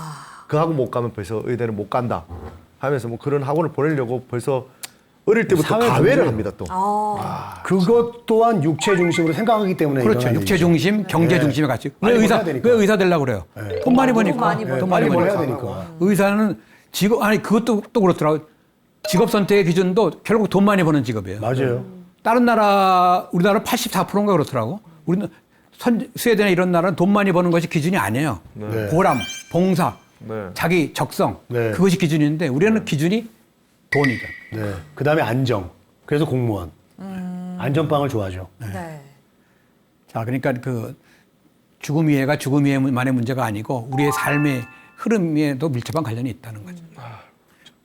그 학원 못 가면 벌써 의대는 못 간다. 하면서 뭐 그런 학원을 보내려고 벌써 어릴 때부터 사회 가외를 문제. 합니다 또. 그것 또한 육체 중심으로 생각하기 때문에 그렇죠. 일어나는 육체 일이죠. 중심, 경제 중심의 가치. 왜 빨리 의사, 벌어야 되니까. 왜 의사 되려고 그래요? 돈 많이 버니까. 많이 벌- 돈 많이 빨리 뭘 버니까. 해야 되니까. 의사는 직업, 아니, 그것도 또 그렇더라고요. 직업 선택의 기준도 결국 돈 많이 버는 직업이에요. 맞아요. 다른 나라, 우리나라 84%인가 그렇더라고. 우리는 스웨덴이나 이런 나라는 돈 많이 버는 것이 기준이 아니에요. 네. 보람, 봉사, 네. 자기 적성. 네. 그것이 기준인데 우리는 기준이 돈이죠. 네. 그 다음에 안정. 그래서 공무원. 안전빵을 좋아하죠. 네. 자, 그러니까 그 죽음 이해가 죽음 이해만의 문제가 아니고 우리의 삶의 흐름에도 밀접한 관련이 있다는 거죠.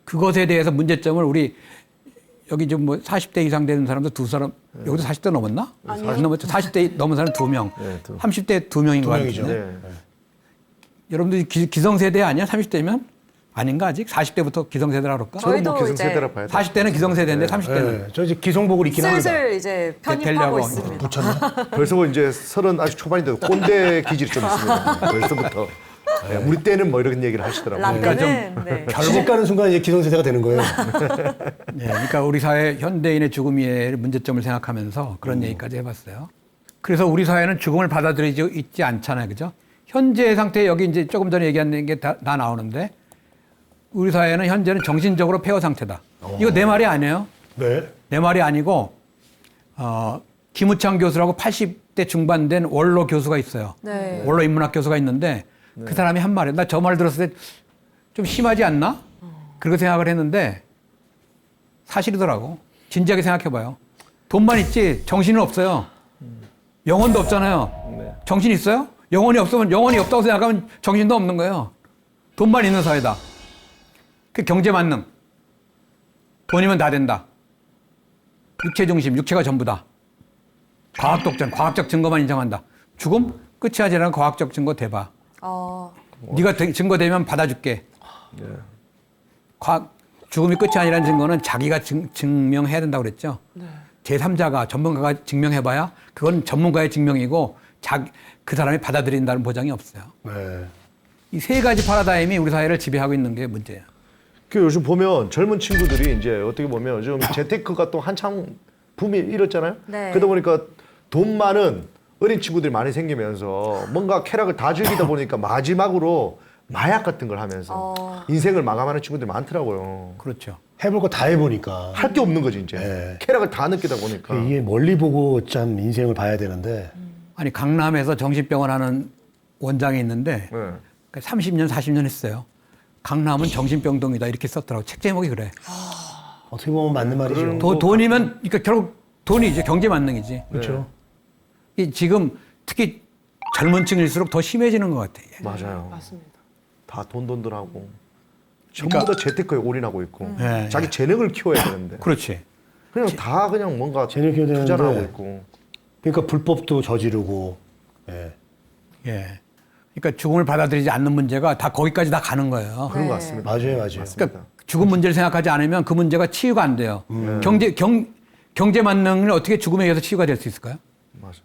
그것에 대해서 문제점을 우리 여기 좀 뭐 40대 이상 되는 사람도 2사람, 여기도 40대 넘었나? 안 넘었죠. 40대 넘은 사람 2명, 네, 30대 2명인 것 명이죠. 같은데. 네. 여러분들 기성세대 아니야? 30대면? 아닌가 아직? 40대부터 기성세대라 그럴까? 저는 뭐 저희도 기성세대라 이제 봐야 돼. 40대는 기성세대인데 30대는 네. 저 이제 기성복을 입긴 합니다. 슬슬 이제 편입하고 되려고 있습니다. 붙였나? 벌써 뭐 이제 30 아직 초반인데도 꼰대 기질이 좀 있습니다. 벌써부터. 네, 우리 때는 뭐 이런 얘기를 하시더라고요. 라떼는 네. 시집 가는 순간 이제 기성세대가 되는 거예요. 네, 그러니까 우리 사회 현대인의 죽음의 문제점을 생각하면서 그런 얘기까지 해봤어요. 그래서 우리 사회는 죽음을 받아들이지 있지 않잖아요, 그죠? 현재 상태 여기 이제 조금 전에 얘기한 게 다 나오는데 우리 사회는 현재는 정신적으로 폐허 상태다. 이거 내 말이 아니에요. 네. 내 말이 아니고 김우창 교수라고 80대 중반 된 원로 교수가 있어요. 네. 원로 인문학 교수가 있는데 그 사람이 한 말이에요. 나 저 말 들었을 때 좀 심하지 않나? 그렇게 생각을 했는데 사실이더라고. 진지하게 생각해봐요. 돈만 있지 정신은 없어요. 영혼도 없잖아요. 정신 있어요? 영혼이 없으면 영혼이 없다고 생각하면 정신도 없는 거예요. 돈만 있는 사회다. 그 경제 만능. 돈이면 다 된다. 육체 중심, 육체가 전부다. 과학 독점, 과학적 증거만 인정한다. 죽음? 끝이 아니라 과학적 증거 대봐. 네가 증거되면 받아줄게. 죽음이 끝이 아니라는 증거는 자기가 증명해야 된다고 그랬죠. 제3자가 전문가가 증명해봐야 그건 전문가의 증명이고 그 사람이 받아들인다는 보장이 없어요. 네. 이 세 가지 파라다임이 우리 사회를 지배하고 있는 게 문제예요. 그 요즘 보면 젊은 친구들이 이제 어떻게 보면 요즘 재테크가 또 한창 붐이 일었잖아요. 네. 그러다 보니까 돈 많은 어린 친구들이 많이 생기면서 뭔가 쾌락을 다 즐기다 보니까 마지막으로 마약 같은 걸 하면서 인생을 마감하는 친구들이 많더라고요. 그렇죠. 해볼 거 다 해보니까 할 게 없는 거지 이제. 네. 쾌락을 다 느끼다 보니까. 이게 멀리 보고 참 인생을 봐야 되는데 아니 강남에서 정신병원 하는 원장이 있는데 네. 30년, 40년 했어요. 강남은 정신병동이다 이렇게 썼더라고. 책 제목이 그래. 어떻게 보면 맞는 말이죠. 돈이면 그러니까 결국 돈이 이제 경제 만능이지. 그렇죠. 이 지금 특히 젊은 층일수록 더 심해지는 것 같아. 맞아요. 맞습니다. 다 돈돈들하고 전부 그러니까- 다 재테크에 올인하고 있고 네. 자기 재능을 키워야 되는데 그렇지. 그냥 다 그냥 뭔가 재능 키워야 투자를 하고 되는데. 있고. 그러니까 불법도 저지르고. 예. 예. 그러니까 죽음을 받아들이지 않는 문제가 다 거기까지 다 가는 거예요. 그런 것 같습니다. 맞아요. 맞습니다. 그러니까 죽음 문제를 생각하지 않으면 그 문제가 치유가 안 돼요. 경제 만능을 어떻게 죽음에 의해서 치유가 될 수 있을까요? 맞아.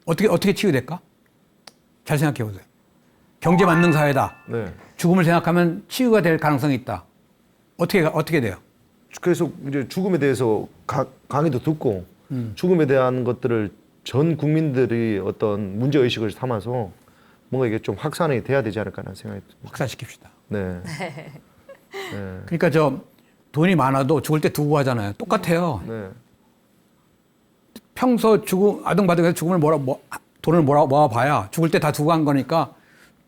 어떻게 치유될까? 잘 생각해 보세요. 경제 만능 사회다. 네. 죽음을 생각하면 치유가 될 가능성이 있다. 어떻게 돼요? 그래서 이제 죽음에 대해서 강의도 듣고 죽음에 대한 것들을 전 국민들이 어떤 문제 의식을 삼아서 뭔가 이게 좀 확산이 돼야 되지 않을까라는 생각이 듭니다. 확산시킵시다. 네. 그러니까 돈이 많아도 죽을 때 두고 가잖아요. 똑같아요. 네. 평소 아등바등해서 돈을 모아봐야 죽을 때 다 두고 간 거니까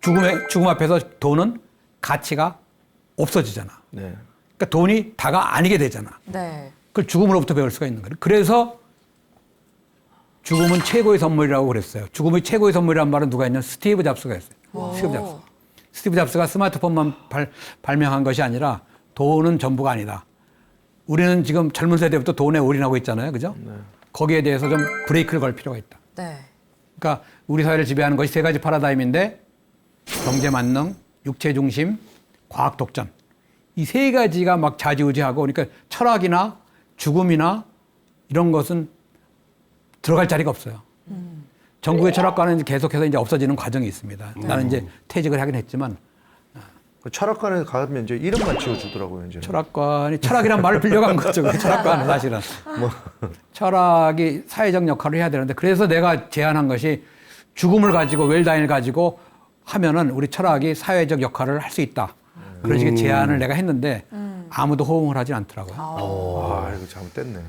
죽음 앞에서 돈은 가치가 없어지잖아. 네. 그러니까 돈이 다가 아니게 되잖아. 네. 그걸 죽음으로부터 배울 수가 있는 거예요. 그래서 죽음은 최고의 선물이라고 그랬어요. 죽음의 최고의 선물이란 말은 누가 했냐면 스티브 잡스가 했어요. 스티브 잡스가 스마트폰만 발명한 것이 아니라 돈은 전부가 아니다. 우리는 지금 젊은 세대부터 돈에 올인하고 있잖아요. 그죠? 거기에 대해서 좀 브레이크를 걸 필요가 있다. 네. 그러니까 우리 사회를 지배하는 것이 세 가지 파라다임인데 경제 만능, 육체 중심, 과학 독점. 이 세 가지가 막 좌지우지하고 그러니까 철학이나 죽음이나 이런 것은 들어갈 자리가 없어요. 전국의 철학관은 계속해서 이제 없어지는 과정이 있습니다. 나는 이제 퇴직을 하긴 했지만 그 철학관에 가면 이제 이름만 지어주더라고요. 이제. 철학이란 말을 빌려간 거죠. 그 철학관은 사실은. 철학이 사회적 역할을 해야 되는데 그래서 내가 제안한 것이 죽음을 가지고 웰다인을 가지고 하면은 우리 철학이 사회적 역할을 할 수 있다. 그런 식의 제안을 내가 했는데 아무도 호응을 하진 않더라고요. 아, 이거 잘못됐네.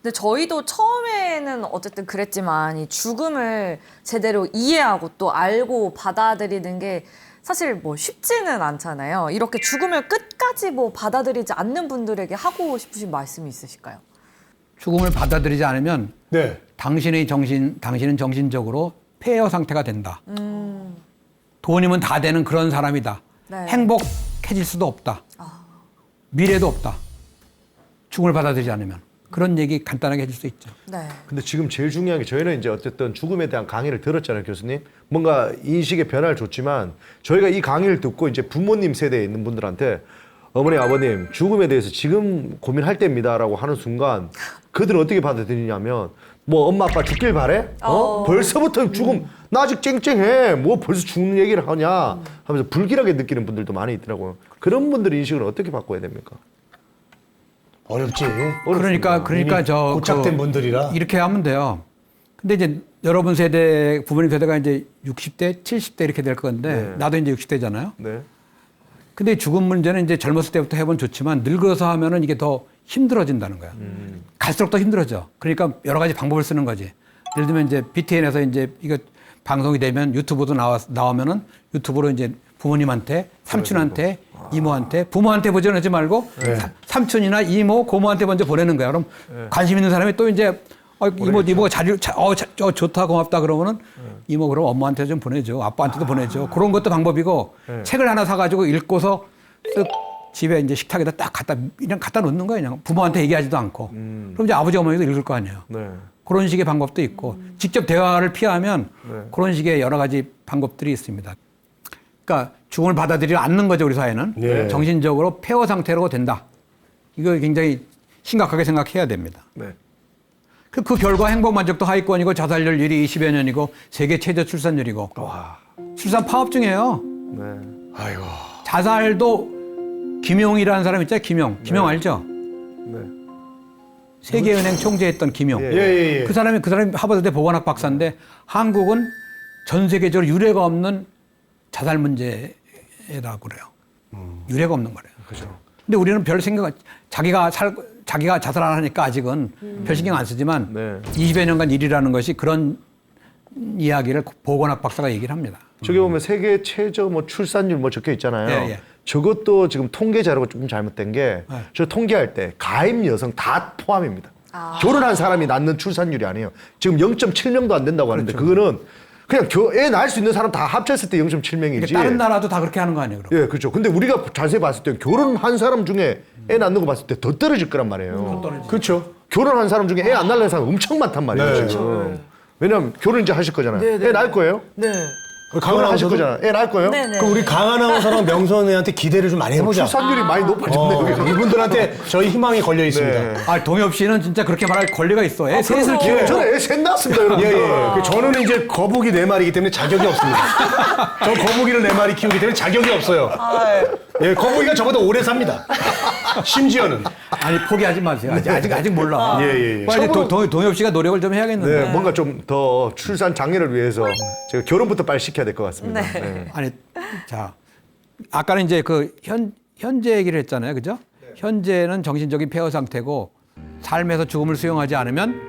근데 저희도 처음에는 어쨌든 그랬지만 이 죽음을 제대로 이해하고 또 알고 받아들이는 게 사실 뭐 쉽지는 않잖아요. 이렇게 죽음을 끝까지 뭐 받아들이지 않는 분들에게 하고 싶으신 말씀이 있으실까요? 죽음을 받아들이지 않으면 네. 당신은 정신적으로 폐허 상태가 된다. 돈이면 다 되는 그런 사람이다. 네. 행복해질 수도 없다. 미래도 없다. 죽음을 받아들이지 않으면. 그런 얘기 간단하게 해줄 수 있죠. 네. 근데 지금 제일 중요한 게 저희는 이제 어쨌든 죽음에 대한 강의를 들었잖아요, 교수님. 뭔가 인식의 변화를 줬지만 저희가 이 강의를 듣고 이제 부모님 세대에 있는 분들한테 어머니, 아버님, 죽음에 대해서 지금 고민할 때입니다라고 하는 순간 그들은 어떻게 받아들이냐면 뭐 엄마, 아빠 죽길 바래? 벌써부터 죽음, 나 아직 쨍쨍해. 뭐 벌써 죽는 얘기를 하냐 하면서 불길하게 느끼는 분들도 많이 있더라고요. 그런 분들의 인식을 어떻게 바꿔야 됩니까? 어렵지. 그러니까 이미 고착된 분들이라. 이렇게 하면 돼요. 근데 이제 여러분 세대, 부모님 세대가 이제 60대, 70대 이렇게 될 건데 네. 나도 이제 60대잖아요. 네. 근데 죽음 문제는 이제 젊었을 때부터 해본 좋지만 늙어서 하면은 이게 더 힘들어진다는 거야. 갈수록 더 힘들어져. 그러니까 여러 가지 방법을 쓰는 거지. 예를 들면 이제 BTN에서 이제 이거 방송이 되면 유튜브도 나오면은 유튜브로 이제 부모님한테, 삼촌한테, 이모한테, 부모한테 보내지 말고 삼촌이나 이모, 고모한테 먼저 보내는 거야. 그럼 관심 있는 사람이 또 이제 이모가 좋다, 고맙다 그러면은 이모 그럼 엄마한테 좀 보내줘. 아빠한테도 보내줘. 그런 것도 방법이고 책을 하나 사가지고 읽고서 쓱 집에 이제 식탁에다 딱 그냥 갖다 놓는 거예요. 그냥 부모한테 얘기하지도 않고. 그럼 이제 아버지, 어머니도 읽을 거 아니에요. 네. 그런 식의 방법도 있고 직접 대화를 피하면 그런 식의 여러 가지 방법들이 있습니다. 그러니까 죽음을 받아들이지 않는 거죠, 우리 사회는. 네. 정신적으로 폐허 상태로 된다. 이거 굉장히 심각하게 생각해야 됩니다. 네. 그 결과 행복 만족도 하위권이고 자살률 1위 20여 년이고 세계 최저 출산율이고 출산 파업 중이에요. 네. 아이고. 자살도 김용이라는 사람 있잖아요. 김용 알죠? 네. 세계은행 총재했던 김용. 예. 그 사람이 하버드대 보건학 박사인데 한국은 전 세계적으로 유례가 없는 자살 문제라고 그래요. 유례가 없는 거래요. 그죠. 근데 우리는 별 생각, 자기가 자살 안 하니까 아직은 별 신경 안 쓰지만 네. 20여 년간 일이라는 것이 그런 이야기를 보건학 박사가 얘기를 합니다. 저기 보면 세계 최저 뭐 출산율 뭐 적혀 있잖아요. 예, 예. 저것도 지금 통계 자료가 조금 잘못된 게 저 통계할 때 가임 여성 다 포함입니다. 결혼한 사람이 낳는 출산율이 아니에요. 지금 0.7명도 안 된다고 하는데 그거는 그냥 애 낳을 수 있는 사람 다 합쳤을 때 0.7명이지. 다른 나라도 다 그렇게 하는 거 아니에요? 그럼? 예, 그렇죠. 근데 우리가 자세히 봤을 때 결혼한 사람 중에 애 낳는 거 봤을 때 더 떨어질 거란 말이에요. 그렇죠. 결혼한 사람 중에 애 안 낳는 사람 엄청 많단 말이에요. 네. 지금. 왜냐면 결혼 이제 하실 거잖아요. 애 낳을 거예요? 네. 결혼 하실 거잖아요. 애 낳을 거예요? 네네. 그럼 우리 강한 아나운서랑 명선이한테 기대를 좀 많이 해보자. 출산율이 많이 높아졌네 여기서. 이분들한테 저희 희망이 걸려 있습니다. 네. 아, 동엽 씨는 진짜 그렇게 말할 권리가 있어. 애 셋을 키워. 저는 애 셋 낳았습니다, 여러분. 예. 저는 이제 거북이 4마리이기 때문에 자격이 없습니다. 저 거북이를 4마리 키우기 때문에 자격이 없어요. 예, 거북이가 저보다 오래 삽니다. 심지어는. 아니, 포기하지 마세요. 아직 몰라. 예. 빨리 동엽 씨가 노력을 좀 해야겠는데. 네, 뭔가 좀 더 출산 장려를 위해서 제가 결혼부터 빨리 시켜야 될 것 같습니다. 네. 아니, 자, 아까는 이제 그 현재 얘기를 했잖아요. 그죠? 현재는 정신적인 폐허 상태고 삶에서 죽음을 수용하지 않으면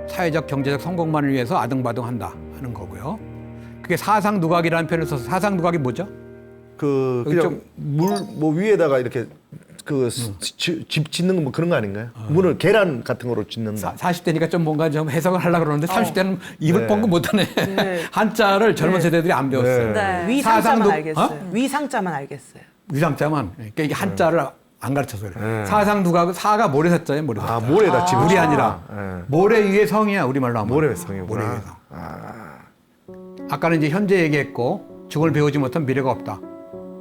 사회적, 경제적 성공만을 위해서 아등바등한다 하는 거고요. 그게 사상누각이라는 표현을 써서 사상누각이 뭐죠? 그 여기 그냥 좀- 물 뭐 위에다가 이렇게 그 집 짓는 거 뭐 그런 거 아닌가요? 문을 계란 같은 거로 짓는다. 40대니까 좀 뭔가 좀 해석을 하려고 그러는데 30대는 입을 네. 뻥긋 못하네. 한자를 젊은 세대들이 안 배웠어요. 네. 위상자만 사상도- 알겠어요. 어? 위상자만 알겠어요. 위상자만. 그러니까 이게 한자를 안 가르쳐서 그래. 사상누각은 사가 모래사자예요, 모래사자. 아, 모래다 집을 물이 짓는다. 아니라 네. 모래 위의 성이야, 우리말로 하면. 모래 위의 성이구나. 모래 위의 성. 아까는 이제 현재 얘기했고 죽음을 배우지 못한 미래가 없다.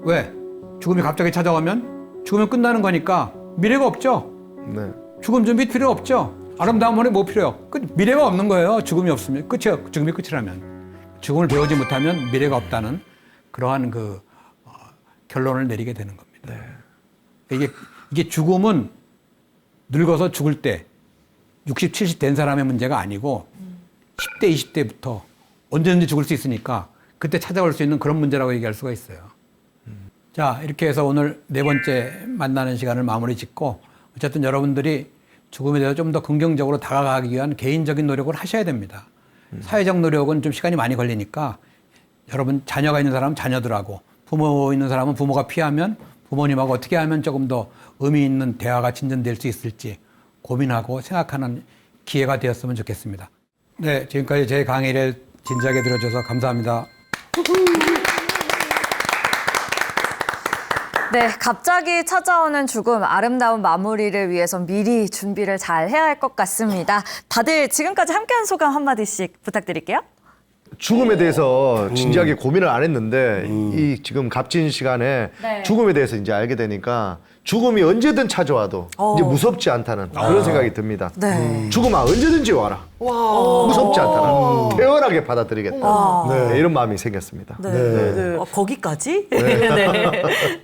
왜? 죽음이 갑자기 찾아오면 죽으면 끝나는 거니까 미래가 없죠. 네. 죽음 준비 필요 없죠. 아름다운 머리 뭐 필요해요. 미래가 없는 거예요. 죽음이 없으면 끝이에요. 죽음이 끝이라면. 죽음을 배우지 못하면 미래가 없다는 그러한 결론을 내리게 되는 겁니다. 이게 죽음은 늙어서 죽을 때 60, 70 된 사람의 문제가 아니고 10대, 20대부터 언제든지 죽을 수 있으니까 그때 찾아올 수 있는 그런 문제라고 얘기할 수가 있어요. 자, 이렇게 해서 오늘 4번째 만나는 시간을 마무리 짓고 어쨌든 여러분들이 죽음에 대해서 좀 더 긍정적으로 다가가기 위한 개인적인 노력을 하셔야 됩니다. 사회적 노력은 좀 시간이 많이 걸리니까 여러분 자녀가 있는 사람은 자녀들하고 부모 있는 사람은 부모가 피하면 부모님하고 어떻게 하면 조금 더 의미 있는 대화가 진전될 수 있을지 고민하고 생각하는 기회가 되었으면 좋겠습니다. 네, 지금까지 제 강의를 진지하게 들어줘서 감사합니다. 네, 갑자기 찾아오는 죽음, 아름다운 마무리를 위해서 미리 준비를 잘 해야 할 것 같습니다. 다들 지금까지 함께한 소감 한마디씩 부탁드릴게요. 죽음에 대해서 진지하게 고민을 안 했는데 이 지금 값진 시간에 네. 죽음에 대해서 이제 알게 되니까 죽음이 언제든 찾아와도 이제 무섭지 않다는 그런 생각이 듭니다. 네. 죽음아 언제든지 와라. 무섭지 않다는 태연하게 받아들이겠다. 네, 이런 마음이 생겼습니다. 네. 거기까지? 네.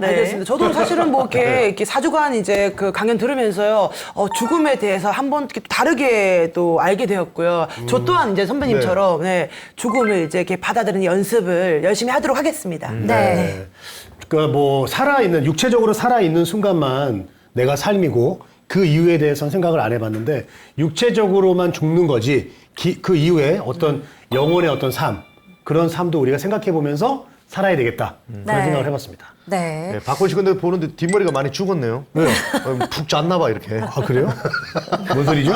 알겠습니다. 저도 사실은 뭐 이렇게 4주간 이제 그 강연 들으면서요, 죽음에 대해서 한번 다르게 또 알게 되었고요. 저 또한 이제 선배님처럼 네, 죽음을 이제 이렇게 받아들이는 연습을 열심히 하도록 하겠습니다. 네. 그러니까 뭐 살아있는 육체적으로 살아있는 순간만 내가 삶이고 그 이후에 대해서는 생각을 안 해봤는데 육체적으로만 죽는 거지 그 이후에 어떤 영혼의 어떤 삶 그런 삶도 우리가 생각해 보면서 살아야 되겠다 그런 네. 생각을 해봤습니다. 네. 네, 박원 씨 근데 보는데 뒷머리가 많이 죽었네요. 왜요? 푹 잤나 봐 이렇게. 아 그래요? 뭔 소리죠?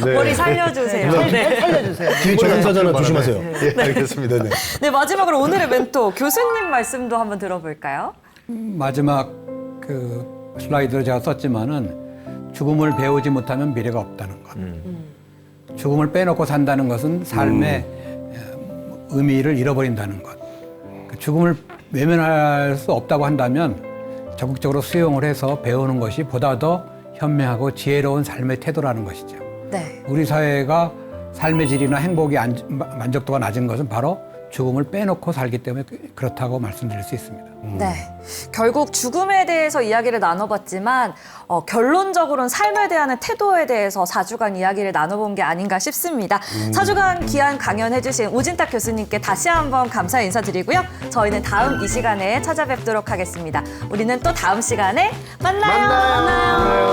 네. 머리 살려주세요. 네. 살려주세요. 뒤에 저승사자나 조심하세요. 예, 알겠습니다. 네. 네, 마지막으로 오늘의 멘토 교수님 말씀도 한번 들어볼까요? 마지막 그 슬라이드를 제가 썼지만은 죽음을 배우지 못하면 미래가 없다는 것. 죽음을 빼놓고 산다는 것은 삶의 의미를 잃어버린다는 것. 그 죽음을 외면할 수 없다고 한다면 적극적으로 수용을 해서 배우는 것이 보다 더 현명하고 지혜로운 삶의 태도라는 것이죠. 네. 우리 사회가 삶의 질이나 행복이 만족도가 낮은 것은 바로 죽음을 빼놓고 살기 때문에 그렇다고 말씀드릴 수 있습니다. 네. 결국 죽음에 대해서 이야기를 나눠봤지만 결론적으로는 삶에 대한 태도에 대해서 4주간 이야기를 나눠본 게 아닌가 싶습니다. 4주간 귀한 강연해주신 오진탁 교수님께 다시 한번 감사 인사드리고요. 저희는 다음 이 시간에 찾아뵙도록 하겠습니다. 우리는 또 다음 시간에 만나요.